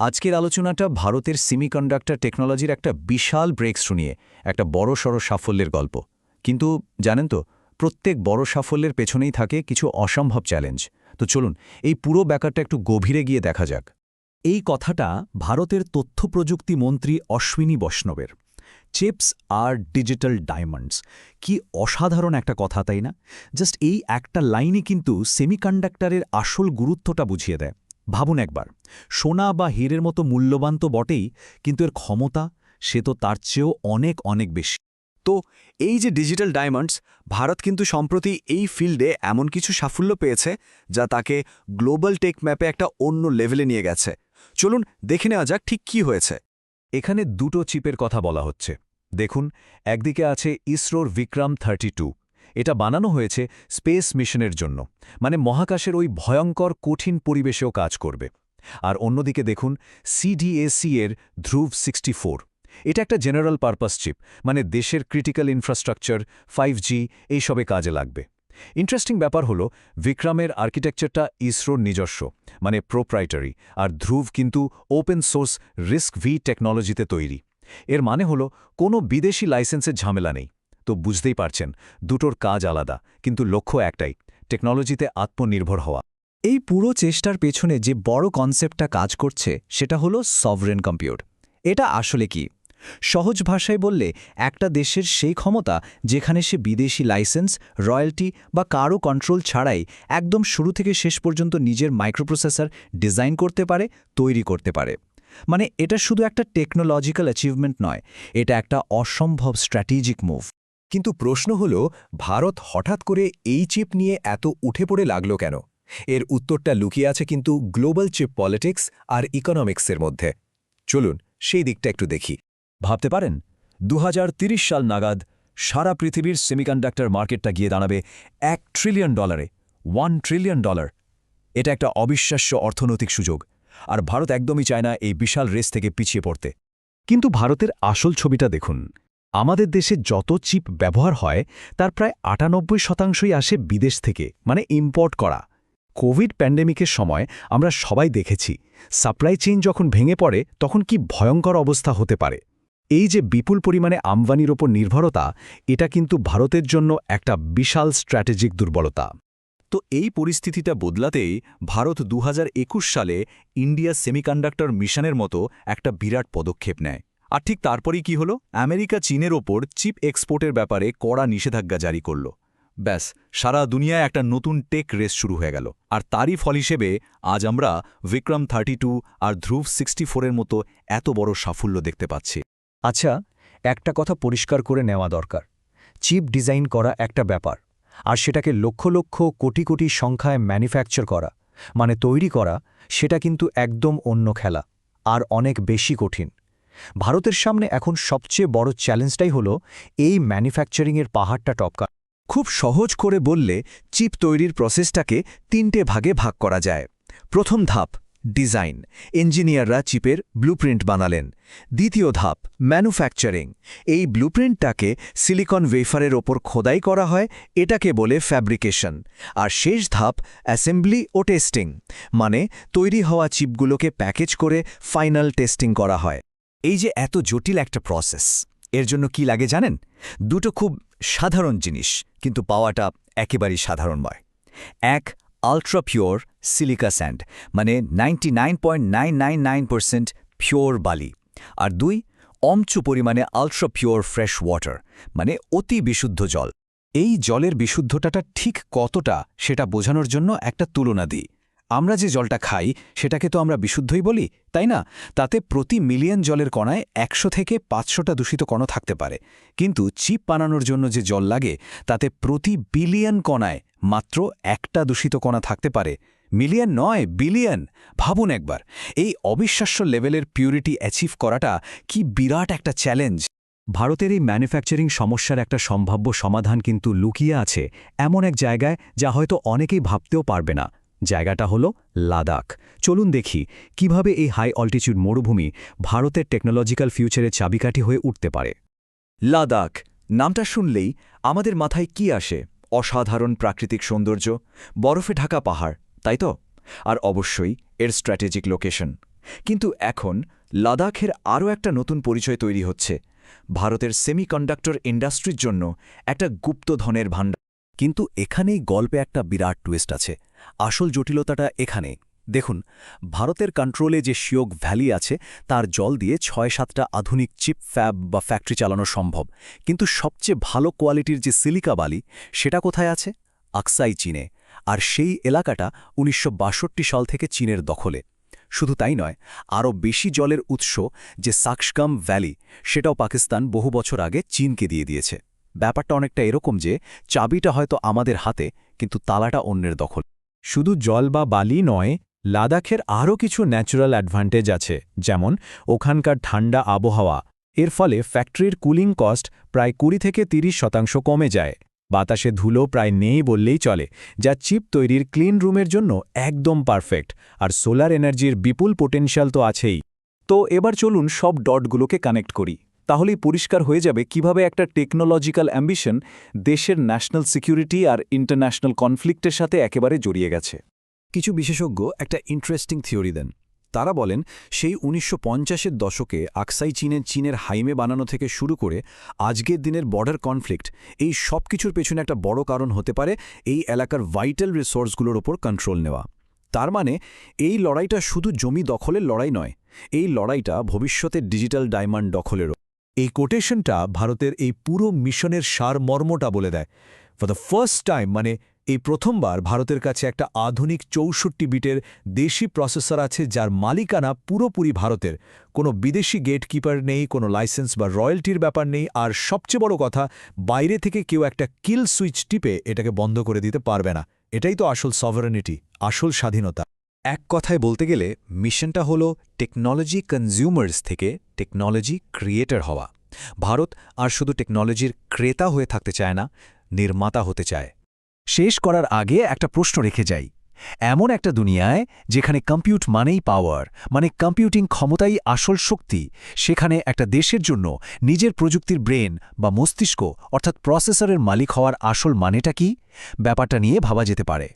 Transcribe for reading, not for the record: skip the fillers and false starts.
আজকের আলোচনাটা ভারতের সেমিকন্ডাক্টর টেকনোলজির একটা বিশাল ব্রেকথ্রু নিয়ে একটা বড়সড় সাফল্যের গল্প। কিন্তু জানেন তো, প্রত্যেক বড় সাফল্যের পেছনেই থাকে কিছু অসম্ভব চ্যালেঞ্জ। তো চলুন এই পুরো ব্যাপারটা একটু গভীরে গিয়ে দেখা যাক। এই কথাটা ভারতের তথ্য প্রযুক্তি মন্ত্রী অশ্বিনী বৈষ্ণবের। চিপস আর ডিজিটাল ডায়মন্ডস, কি অসাধারণ একটা কথা, তাই না? জাস্ট এই একটা লাইনই কিন্তু সেমিকন্ডাক্টরের আসল গুরুত্বটা বুঝিয়ে দেয়। ভাবুন একবার, সোনা বা হীরের মতো মূল্যবান তো বটেই, কিন্তু এর ক্ষমতা সে তো তার চেয়েও অনেক অনেক বেশি। তো এই যে ডিজিটাল ডায়মন্ডস, ভারত কিন্তু সম্প্রতি এই ফিল্ডে এমন কিছু সাফল্য পেয়েছে যা তাকে গ্লোবাল টেক ম্যাপে একটা অন্য লেভেলে নিয়ে গেছে। চলুন দেখে নেওয়া যাক ঠিক কি হয়েছে। এখানে দুটো চিপের কথা বলা হচ্ছে। দেখুন, একদিকে আছে ইসরোর বিক্রম 32। এটা বানানো হয়েছে স্পেস মিশনের জন্য, মানে মহাকাশের ওই ভয়ঙ্কর কঠিন পরিবেশেও কাজ করবে। আর অন্যদিকে দেখুন সিডিএসি এর ধ্রুব 64। এটা একটা জেনারেল পারপাস চিপ, মানে দেশের ক্রিটিক্যাল ইনফ্রাস্ট্রাকচার 5G এইসবে কাজে লাগবে। ইন্টারেস্টিং ব্যাপার হলো, বিক্রমের আর্কিটেকচারটা ইসরোর নিজস্ব, মানে প্রোপ্রাইটারি, আর ধ্রুব কিন্তু ওপেন সোর্স রিস্ক ভি টেকনোলজিতে তৈরি। এর মানে হলো কোনো বিদেশি লাইসেন্সের ঝামেলা নেই। তো বুঝতেই পারছেন, দুটোর কাজ আলাদা, কিন্তু লক্ষ্য একটাই, টেকনোলজিতে আত্মনির্ভর হওয়া। এই পুরো চেষ্টার পেছনে যে বড় কনসেপ্টটা কাজ করছে সেটা হলো সভরেন কম্পিউট। এটা আসলে কি? সহজ ভাষায় বললে, একটা দেশের সেই ক্ষমতা যেখানে সে বিদেশি লাইসেন্স, রয়্যালটি বা কারও কন্ট্রোল ছাড়াই একদম শুরু থেকে শেষ পর্যন্ত নিজের মাইক্রোপ্রসেসর ডিজাইন করতে পারে, তৈরি করতে পারে। মানে এটা শুধু একটা টেকনোলজিক্যাল অ্যাচিভমেন্ট নয়, এটা একটা অসম্ভব স্ট্র্যাটেজিক মুভ। কিন্তু প্রশ্ন হল, ভারত হঠাৎ করে এই চিপ নিয়ে এত উঠে পড়ে লাগল কেন? এর উত্তরটা লুকিয়ে আছে কিন্তু গ্লোবাল চিপ পলিটিক্স আর ইকোনমিক্সের মধ্যে। চলুন সেই দিকটা একটু দেখি। ভাবতে পারেন, 2030 সাল নাগাদ সারা পৃথিবীর সেমিকন্ডাক্টর মার্কেটটা গিয়ে দাঁড়াবে $1 ট্রিলিয়ন। $1 ট্রিলিয়ন। এটা একটা অবিশ্বাস্য অর্থনৈতিক সুযোগ, আর ভারত একদমই চায় না এই বিশাল রেস থেকে পিছিয়ে পড়তে। কিন্তু ভারতের আসল ছবিটা দেখুন। আমাদের দেশে যত চিপ ব্যবহার হয় তার প্রায় 98% আসে বিদেশ থেকে, মানে ইম্পোর্ট করা। কোভিড প্যান্ডেমিকের সময় আমরা সবাই দেখেছি, সাপ্লাই চেইন যখন ভেঙে পড়ে তখন কি ভয়ঙ্কর অবস্থা হতে পারে। এই যে বিপুল পরিমাণে আমদানির ওপর নির্ভরতা, এটা কিন্তু ভারতের জন্য একটা বিশাল স্ট্র্যাটেজিক দুর্বলতা। তো এই পরিস্থিতিটা বদলাতেই ভারত 2021 সালে ইন্ডিয়া সেমিকন্ডাক্টর মিশনের মতো একটা বিরাট পদক্ষেপ নেয়। আর ঠিক তারপরেই কি হলো, আমেরিকা চীনের ওপর চিপ এক্সপোর্টের ব্যাপারে কড়া নিষেধাজ্ঞা জারি করল। ব্যাস, সারা দুনিয়ায় একটা নতুন টেক রেস শুরু হয়ে গেল। আর তারই ফল হিসেবে আজ আমরা বিক্রম 32 আর ধ্রুব 64-এর মতো এত বড় সাফল্য দেখতে পাচ্ছি। আচ্ছা, একটা কথা পরিষ্কার করে নেওয়া দরকার। চিপ ডিজাইন করা একটা ব্যাপার, আর সেটাকে লক্ষ লক্ষ কোটি কোটি সংখ্যায় ম্যানুফ্যাকচার করা, মানে তৈরি করা, সেটা কিন্তু একদম অন্য খেলা, আর অনেক বেশি কঠিন। ভারতের সামনে এখন সবচেয়ে বড় চ্যালেঞ্জটাই হলো এই ম্যানুফ্যাকচারিংয়ের পাহাড়টা টপকা। খুব সহজ করে বললে, চিপ তৈরির প্রসেসটাকে 3টে ভাগে ভাগ করা যায়। প্রথম ধাপ ডিজাইন, ইঞ্জিনিয়াররা চিপের ব্লুপ্রিন্ট বানালেন। দ্বিতীয় ধাপ ম্যানুফ্যাকচারিং, এই ব্লুপ্রিন্টটাকে সিলিকন ওয়েফারের ওপর খোদাই করা হয়, এটাকে বলে ফ্যাব্রিকেশন। আর শেষ ধাপ অ্যাসেম্বলি ও টেস্টিং, মানে তৈরি হওয়া চিপগুলোকে প্যাকেজ করে ফাইনাল টেস্টিং করা হয়। এই যে এত জটিল একটা প্রসেস, এর জন্য কি লাগে জানেন? দুটো খুব সাধারণ জিনিস, কিন্তু পাওয়াটা একেবারেই সাধারণ নয়। এক, আলট্রা পিওর সিলিকা স্যান্ড, মানে 99.999% পিওর বালি। আর দুই, অমচু পরিমাণে আলট্রা পিওর ফ্রেশ ওয়াটার, মানে অতি বিশুদ্ধ জল। এই জলের বিশুদ্ধতাটা ঠিক কতটা সেটা বোঝানোর জন্য একটা তুলনা দিই। আমরা যে জলটা খাই সেটাকে তো আমরা বিশুদ্ধই বলি, তাই না? তাতে প্রতি মিলিয়ন জলের কণায় 100 থেকে 500টা দূষিত কণা থাকতে পারে। কিন্তু চিপ বানানোর জন্য যে জল লাগে তাতে প্রতি বিলিয়ন কণায় মাত্র 1টা দূষিত কণা থাকতে পারে। মিলিয়ন নয়, বিলিয়ন। ভাবুন একবার, এই অবিশ্বাস্য লেভেলের পিউরিটি অ্যাচিভ করাটা কি বিরাট একটা চ্যালেঞ্জ। ভারতের এই ম্যানুফ্যাকচারিং সমস্যার একটা সম্ভাব্য সমাধান কিন্তু লুকিয়ে আছে এমন এক জায়গায়, যা হয়তো অনেকেই ভাবতেও পারবে না। জায়গাটা হলো লাদাখ। চলুন দেখি কিভাবে এই হাই অল্টিটিউড মরুভূমি ভারতের টেকনোলজিক্যাল ফিউচারের চাবিকাঠি হয়ে উঠতে পারে। লাদাখ নামটা শুনলেই আমাদের মাথায় কি আসে? অসাধারণ প্রাকৃতিক সৌন্দর্য, বরফে ঢাকা পাহাড়, তাই তো? আর অবশ্যই এর স্ট্র্যাটেজিক লোকেশন। কিন্তু এখন লাদাখের আরও একটা নতুন পরিচয় তৈরি হচ্ছে, ভারতের সেমিকন্ডাক্টর ইন্ডাস্ট্রির জন্য একটা গুপ্তধনের ভাণ্ডার। কিন্তু এখানেই গল্পে একটা বিরাট টুইস্ট আছে। আসল জটিলতাটা এখানে। দেখুন, ভারতের কন্ট্রোলে যে শিওক ভ্যালি আছে তার জল দিয়ে ৬-৭টা আধুনিক চিপ ফ্যাব বা ফ্যাক্টরি চালানো সম্ভব, কিন্তু সবচেয়ে ভালো কোয়ালিটির যে সিলিকা বালি সেটা কোথায় আছে? আকসাই চীনে। আর সেই এলাকাটা ১৯৬২ সাল থেকে চীনের দখলে। শুধু তাই নয়, আরও বেশি জলের উৎস যে সাকশগাম ভ্যালি, সেটাও পাকিস্তান বহু বছর আগে চীনকে দিয়ে দিয়েছে। ব্যাপারটা অনেকটা এরকম যে চাবিটা হয়তো আমাদের হাতে, কিন্তু তালাটা অন্যের দখল। শুধু জল বা বালি নয়, লাদাখের আরও কিছু ন্যাচারাল অ্যাডভান্টেজ আছে, যেমন ওখানকার ঠান্ডা আবহাওয়া। এর ফলে ফ্যাক্টরির কুলিং কস্ট প্রায় ২০-৩০% কমে যায়। বাতাসে ধুলো প্রায় নেই বললেই চলে, যা চিপ তৈরির ক্লিন রুমের জন্য একদম পারফেক্ট। আর সোলার এনার্জির বিপুল পোটেনশিয়াল তো আছেই। তো এবার চলুন সব ডটগুলোকে কানেক্ট করি, তাহলেই পরিষ্কার হয়ে যাবে কিভাবে একটা টেকনোলজিক্যাল অ্যাম্বিশন দেশের ন্যাশনাল সিকিউরিটি আর ইন্টারন্যাশনাল কনফ্লিক্টের সাথে একেবারে জড়িয়ে গেছে। কিছু বিশেষজ্ঞ একটা ইন্টারেস্টিং থিওরি দেন। তারা বলেন, সেই ১৯৫০-এর দশকে আকসাই চীনের হাইমে বানানো থেকে শুরু করে আজকের দিনের বর্ডার কনফ্লিক্ট, এই সব কিছুর পেছনে একটা বড় কারণ হতে পারে এই এলাকার ভাইটাল রিসোর্সগুলোর ওপর কন্ট্রোল নেওয়া। তার মানে এই লড়াইটা শুধু জমি দখলের লড়াই নয়, এই লড়াইটা ভবিষ্যতের ডিজিটাল ডায়মন্ড দখলেরও। এই কোটেশনটা ভারতের এই পুরো মিশনের সারমর্মটা বলে দেয়। ফর দ্য ফার্স্ট টাইম, মানে এই প্রথমবার ভারতের কাছে একটা আধুনিক ৬৪ বিটের দেশি প্রসেসর আছে, যার মালিকানা পুরোপুরি ভারতের। কোনো বিদেশি গেটকিপার নেই, কোনো লাইসেন্স বা রয়্যালটির ব্যাপার নেই, আর সবচেয়ে বড় কথা, বাইরে থেকে কেউ একটা কিল সুইচ টিপে এটাকে বন্ধ করে দিতে পারবে না। এটাই তো আসল সভারেনিটি, আসল স্বাধীনতা। এক কথায় বলতে গেলে মিশনটা হলো টেকনোলজি কনজিউমার্স থেকে টেকনোলজি ক্রিয়েটর হওয়া। ভারত আর শুধু টেকনোলজির ক্রেতা হয়ে থাকতে চায় না, নির্মাতা হতে চায়। শেষ করার আগে একটা প্রশ্ন রেখে যাই। এমন একটা দুনিয়ায় যেখানে কম্পিউট মানেই পাওয়ার, মানে কম্পিউটিং ক্ষমতাই আসল শক্তি, সেখানে একটা দেশের জন্য নিজের প্রযুক্তির ব্রেন বা মস্তিষ্ক অর্থাৎ প্রসেসরের মালিক হওয়ার আসল মানেটা কি? ব্যাপারটা নিয়ে ভাবা যেতে পারে।